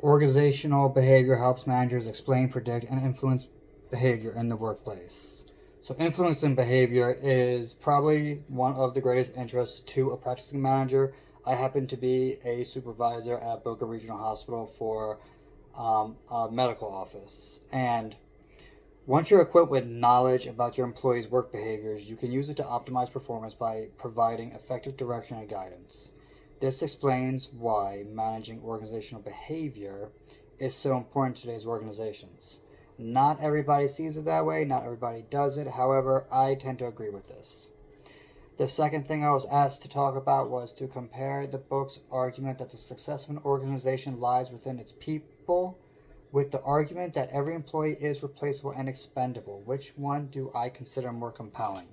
Organizational behavior helps managers explain, predict, and influence behavior in the workplace. So, influencing behavior is probably one of the greatest interests to a practicing manager. I happen to be a supervisor at Boca Regional Hospital for a medical office. And once you're equipped with knowledge about your employees' work behaviors, you can use it to optimize performance by providing effective direction and guidance. This explains why managing organizational behavior is so important to today's organizations. Not everybody sees it that way, not everybody does it. However, I tend to agree with this. The second thing I was asked to talk about was to compare the book's argument that the success of an organization lies within its people with the argument that every employee is replaceable and expendable. Which one do I consider more compelling?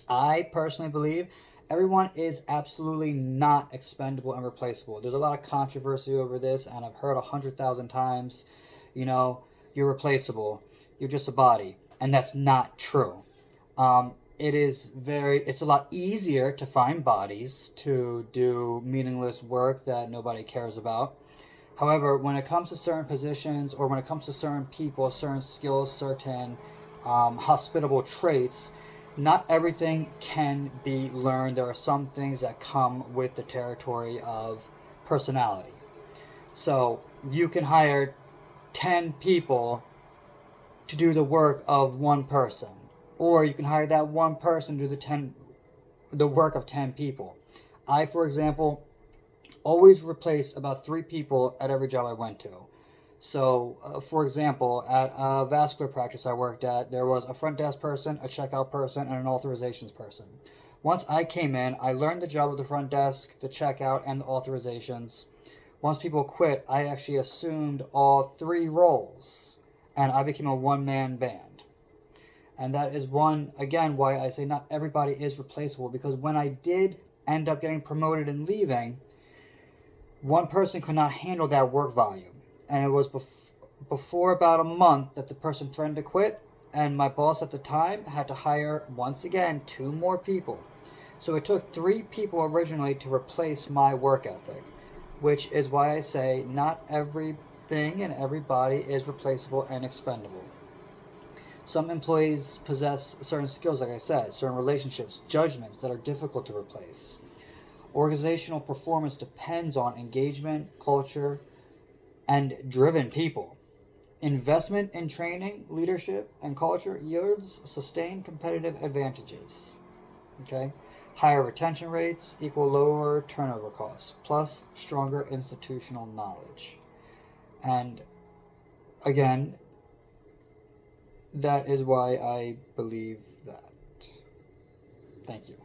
I personally believe everyone is absolutely not expendable and replaceable. There's a lot of controversy over this, and I've heard 100,000 times, you're replaceable, you're just a body, and that's not true. It's a lot easier to find bodies to do meaningless work that nobody cares about. However, when it comes to certain positions or when it comes to certain people, certain skills, certain hospitable traits, not everything can be learned. There are some things that come with the territory of personality. So you can hire 10 people to do the work of one person, or you can hire that one person to do the work of 10 people. I, for example, always replace about 3 people at every job I went to. So, for example, at a vascular practice I worked at, there was a front desk person, a checkout person, and an authorizations person. Once I came in, I learned the job of the front desk, the checkout, and the authorizations. Once people quit, I actually assumed all 3 roles, and I became a one-man band. And that is again, why I say not everybody is replaceable, because when I did end up getting promoted and leaving, one person could not handle that work volume. And it was before about a month that the person threatened to quit, and my boss at the time had to hire, once again, 2 more people. So it took 3 people originally to replace my work ethic, which is why I say not everything and everybody is replaceable and expendable. Some employees possess certain skills, like I said, certain relationships, judgments that are difficult to replace. Organizational performance depends on engagement, culture, and driven people. Investment in training, leadership, and culture yields sustained competitive advantages. Okay? Higher retention rates equal lower turnover costs, plus stronger institutional knowledge. And again, that is why I believe that. Thank you.